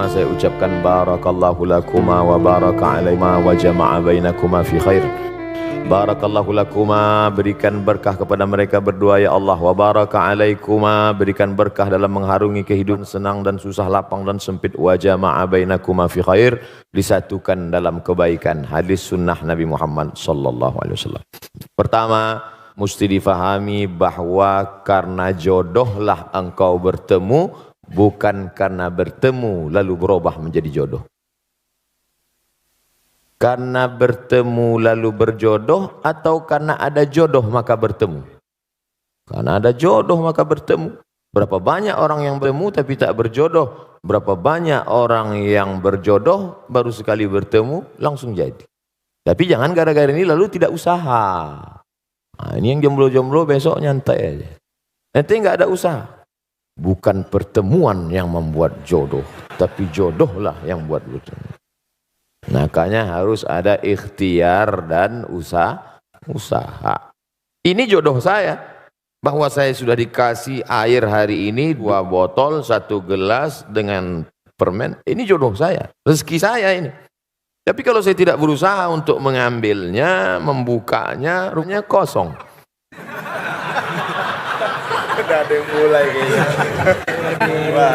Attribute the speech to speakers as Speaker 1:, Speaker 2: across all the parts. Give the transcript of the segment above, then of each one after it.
Speaker 1: pertama saya ucapkan barakallahu lakuma wa baraka alaihima wa jama'a bainakuma fi khair. Barakallahu lakuma, berikan berkah kepada mereka berdua ya Allah. Wa baraka alaikuma, berikan berkah dalam mengharungi kehidupan senang dan susah, lapang dan sempit. Wa jama'a bainakuma fi khair, disatukan dalam kebaikan. Hadis sunnah Nabi Muhammad sallallahu alaihi wasallam. Pertama, mesti difahami bahwa karena jodohlah engkau bertemu, bukan karena bertemu lalu berubah menjadi jodoh. Karena bertemu lalu berjodoh, atau karena ada jodoh maka bertemu? Karena ada jodoh maka bertemu. Berapa banyak orang yang bertemu tapi tak berjodoh? Berapa banyak orang yang berjodoh baru sekali bertemu langsung jadi? Tapi jangan gara-gara ini lalu tidak usaha. Nah, ini yang jomblo-jomblo besok nyantai aja. Nanti nggak ada usaha. Bukan pertemuan yang membuat jodoh, tapi jodohlah yang buat bertemu. Makanya harus ada ikhtiar dan usaha. Ini jodoh saya, bahwa saya sudah dikasih air hari ini 2 botol, 1 gelas dengan permen. Ini jodoh saya, rezeki saya ini. Tapi kalau saya tidak berusaha untuk mengambilnya, membukanya, rumahnya kosong.
Speaker 2: Ada yang mulai kayaknya.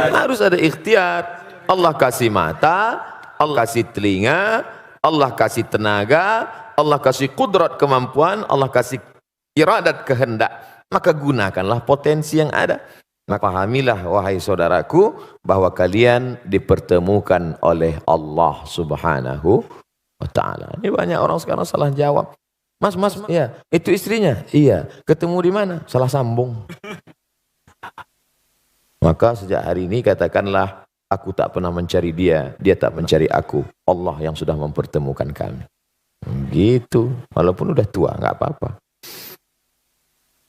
Speaker 1: Harus ada ikhtiar. Allah kasih mata, Allah kasih telinga, Allah kasih tenaga, Allah kasih kudrat kemampuan, Allah kasih iradat kehendak. Maka gunakanlah potensi yang ada. Maka pahamilah wahai saudaraku bahwa kalian dipertemukan oleh Allah Subhanahu wa ta'ala. Ini banyak orang sekarang salah jawab. Mas, ya, itu istrinya? Iya. Ketemu di mana? Salah sambung. Maka sejak hari ini katakanlah, aku tak pernah mencari dia, dia tak mencari aku. Allah yang sudah mempertemukan kami. Gitu. Walaupun udah tua, nggak apa-apa.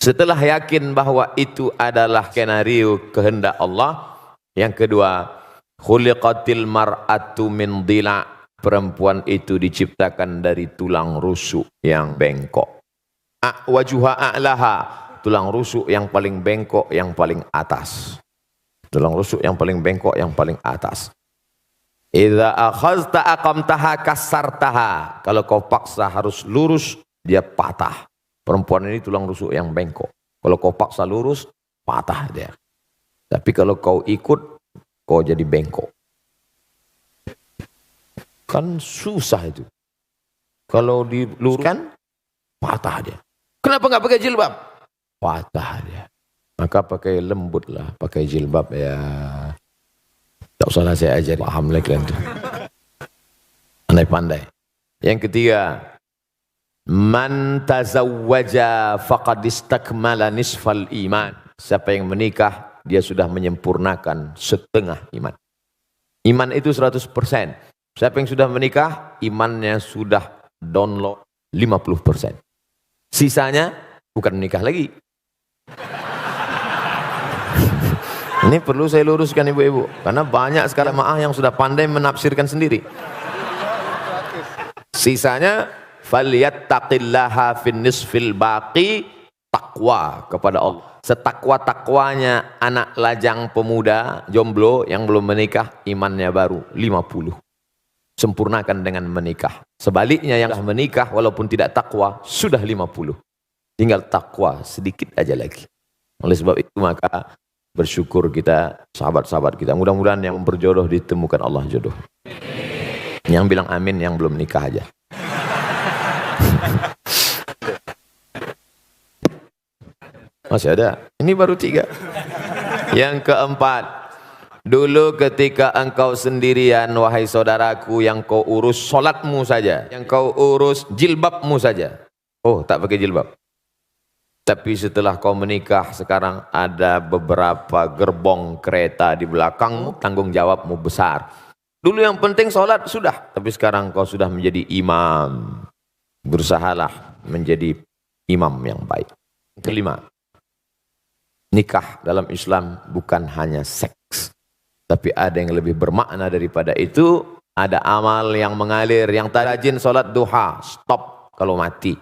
Speaker 1: Setelah yakin bahwa itu adalah skenario kehendak Allah, yang kedua, khuliqatil mar'atu min dhila'. Perempuan itu diciptakan dari tulang rusuk yang bengkok. Wajuha a'laha, tulang rusuk yang paling bengkok, yang paling atas. Tulang rusuk yang paling bengkok, yang paling atas. Idza akhazta aqamtaha kasartaha. Kalau kau paksa harus lurus, dia patah. Perempuan ini tulang rusuk yang bengkok. Kalau kau paksa lurus, patah dia. Tapi kalau kau ikut, kau jadi bengkok. Kan susah itu. Kalau diluruskan, patah dia. Kenapa nggak pakai jilbab? Patah dia. Maka pakai lembut lah, pakai jilbab ya. Tak usahlah saya ajar, paham lagi kan. Pandai-pandai. Yang ketiga, man tazawwaja faqad istakmala nisfal iman. Siapa yang menikah, dia sudah menyempurnakan setengah iman. Iman itu 100%. Siapa yang sudah menikah, imannya sudah download 50%. Sisanya bukan menikah lagi. Ini perlu saya luruskan ibu-ibu, karena banyak sekarang jamaah yang sudah pandai menafsirkan sendiri. Sisanya falyattaqillaha fin nisfil baqi, takwa kepada Allah. Setakwa-takwanya anak lajang pemuda jomblo yang belum menikah, imannya baru 50. Sempurnakan dengan menikah. Sebaliknya yang menikah walaupun tidak takwa sudah 50. Tinggal takwa sedikit aja lagi. Oleh sebab itu maka bersyukur kita, sahabat-sahabat kita. Mudah-mudahan yang berjodoh ditemukan Allah jodoh. Yang bilang amin yang belum nikah aja. Masih ada. Ini baru 3. Yang keempat. Dulu ketika engkau sendirian, wahai saudaraku, yang kau urus solatmu saja. Yang kau urus jilbabmu saja. Oh, tak pakai jilbab. Tapi setelah kau menikah, sekarang ada beberapa gerbong kereta di belakangmu, tanggung jawabmu besar. Dulu yang penting sholat sudah, tapi sekarang kau sudah menjadi imam. Berusahalah menjadi imam yang baik. Kelima, nikah dalam Islam bukan hanya seks, tapi ada yang lebih bermakna daripada itu. Ada amal yang mengalir. Yang tak rajin sholat duha, stop kalau mati.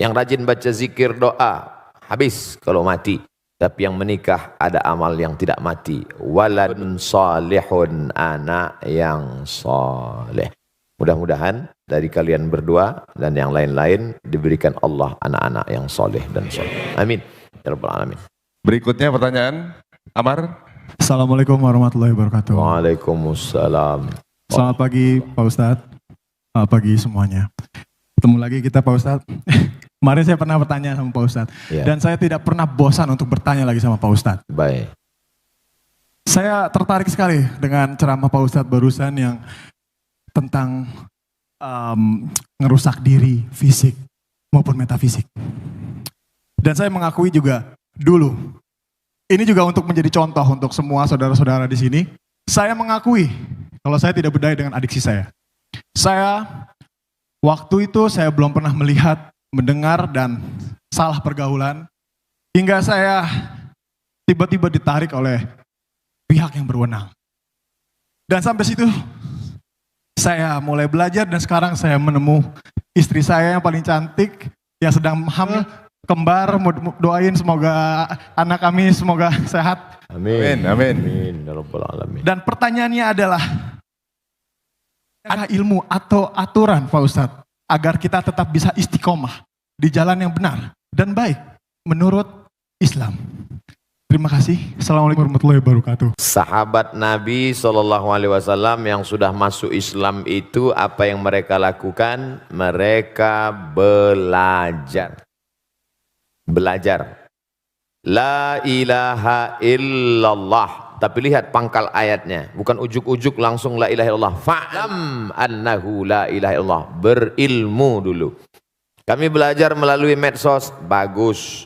Speaker 1: Yang rajin baca zikir doa, habis kalau mati. Tapi yang menikah ada amal yang tidak mati. Waladun salihun, anak yang saleh. Mudah-mudahan dari kalian berdua dan yang lain-lain diberikan Allah anak-anak yang saleh dan saleh. Amin. Ya Rabbal Alamin.
Speaker 3: Berikutnya pertanyaan, Amar.
Speaker 4: Assalamualaikum warahmatullahi wabarakatuh.
Speaker 1: Waalaikumsalam.
Speaker 4: Selamat pagi Pak Ustadz. Selamat pagi semuanya. Ketemu lagi kita Pak Ustadz. Kemarin saya pernah bertanya sama Pak Ustadz.
Speaker 1: Ya.
Speaker 4: Dan saya tidak pernah bosan untuk bertanya lagi sama Pak Ustadz.
Speaker 1: Baik.
Speaker 4: Saya tertarik sekali dengan ceramah Pak Ustadz barusan yang tentang ngerusak diri, fisik maupun metafisik. Dan saya mengakui juga dulu, ini juga untuk menjadi contoh untuk semua saudara-saudara di sini. Saya mengakui kalau saya tidak berdaya dengan adiksi saya. Waktu itu saya belum pernah melihat, mendengar dan salah pergaulan hingga saya tiba-tiba ditarik oleh pihak yang berwenang. Dan sampai situ saya mulai belajar dan sekarang saya menemu istri saya yang paling cantik yang sedang hamil kembar. Doain semoga anak kami semoga sehat.
Speaker 1: Amin.
Speaker 3: Amin.
Speaker 1: Amin. Ya Rabbal Alamin.
Speaker 4: Dan pertanyaannya adalah ada ilmu atau aturan Pak Ustadz agar kita tetap bisa istiqomah di jalan yang benar dan baik menurut Islam. Terima kasih. Assalamualaikum warahmatullahi wabarakatuh.
Speaker 1: Sahabat Nabi SAW yang sudah masuk Islam itu apa yang mereka lakukan? Mereka belajar. Belajar. La ilaha illallah. Tapi lihat pangkal ayatnya. Bukan ujuk-ujuk langsung la ilaha illallah. Fa'lam annahu la ilaha illallah. Berilmu dulu. Kami belajar melalui medsos. Bagus.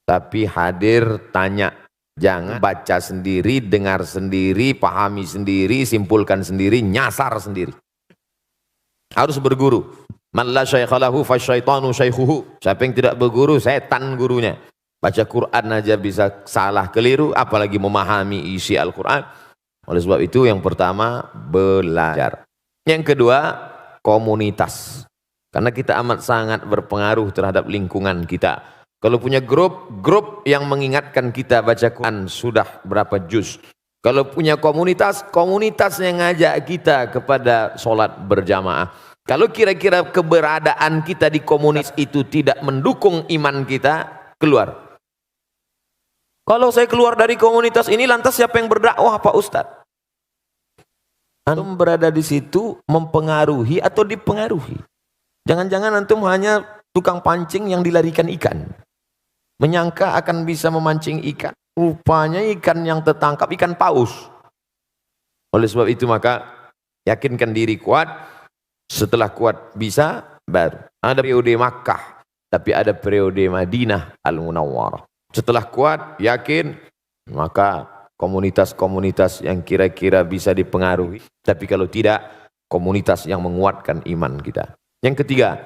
Speaker 1: Tapi hadir tanya. Jangan baca sendiri, dengar sendiri, pahami sendiri, simpulkan sendiri, nyasar sendiri. Harus berguru. Man la syaikhalahu fasyaitanu syaikhuhu. Siapa yang tidak berguru, setan gurunya. Baca Quran aja bisa salah keliru, apalagi memahami isi Al-Quran. Oleh sebab itu yang pertama, belajar. Yang kedua, komunitas. Karena kita amat sangat berpengaruh terhadap lingkungan kita. Kalau punya grup yang mengingatkan kita baca Quran sudah berapa juz. Kalau punya komunitas yang ngajak kita kepada sholat berjamaah. Kalau kira-kira keberadaan kita di komunitas itu tidak mendukung iman kita, keluar. Kalau saya keluar dari komunitas ini, lantas siapa yang berdakwah Pak Ustadz? Antum berada di situ mempengaruhi atau dipengaruhi? Jangan-jangan antum hanya tukang pancing yang dilarikan ikan. Menyangka akan bisa memancing ikan. Rupanya ikan yang tertangkap ikan paus. Oleh sebab itu maka yakinkan diri kuat. Setelah kuat bisa baru. Ada periode Makkah, tapi ada periode Madinah Al-Munawwarah. Setelah kuat, yakin, maka komunitas-komunitas yang kira-kira bisa dipengaruhi. Tapi kalau tidak, komunitas yang menguatkan iman kita. Yang ketiga,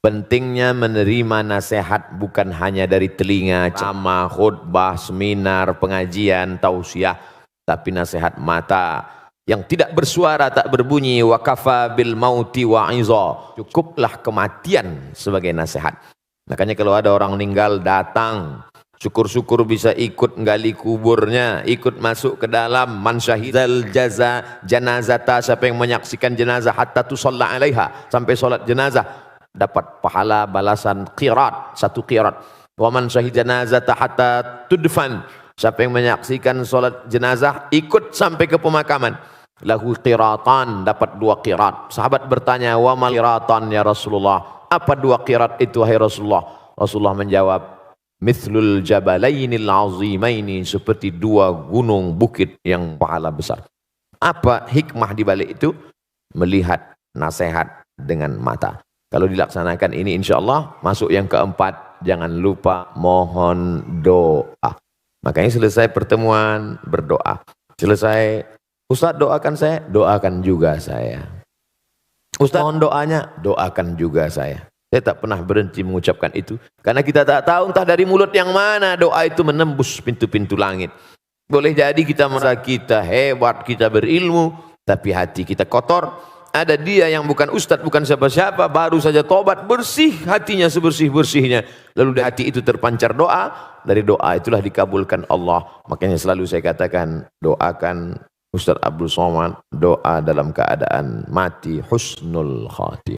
Speaker 1: pentingnya menerima nasihat bukan hanya dari telinga, ceramah, khutbah, seminar, pengajian, tausiah, tapi nasihat mata yang tidak bersuara, tak berbunyi. Wa kafa bil mauti wa'iza. Cukuplah kematian sebagai nasihat. Makanya kalau ada orang meninggal datang, syukur-syukur bisa ikut gali kuburnya, ikut masuk ke dalam. Man syahidal janazata, siapa yang menyaksikan jenazah hatta tusalla alaiha, sampai solat jenazah, dapat pahala balasan qirat, 1 qirat. Wa man syahid janazata hatta tudfan, siapa yang menyaksikan solat jenazah ikut sampai ke pemakaman, lahu qiratan, dapat 2 qirat. Sahabat bertanya, wa mal qiratan ya Rasulullah? Apa 2 qirat itu wahai Rasulullah? Rasulullah menjawab, mithlul jabalainil azimaini, seperti 2 gunung bukit yang pahala besar. Apa hikmah di balik itu? Melihat nasihat dengan mata. Kalau dilaksanakan ini insya Allah masuk yang keempat, jangan lupa mohon doa. Makanya selesai pertemuan berdoa. Selesai, Ustaz doakan saya, doakan juga saya. Ustaz mohon doanya, doakan juga saya. Saya tak pernah berhenti mengucapkan itu. Karena kita tak tahu entah dari mulut yang mana doa itu menembus pintu-pintu langit. Boleh jadi kita merasa kita hebat, kita berilmu, tapi hati kita kotor. Ada dia yang bukan ustadz, bukan siapa-siapa, baru saja tobat, bersih hatinya sebersih-bersihnya. Lalu dari hati itu terpancar doa, dari doa itulah dikabulkan Allah. Makanya selalu saya katakan, doakan Ustaz Abdul Somad, doa dalam keadaan mati husnul khatimah.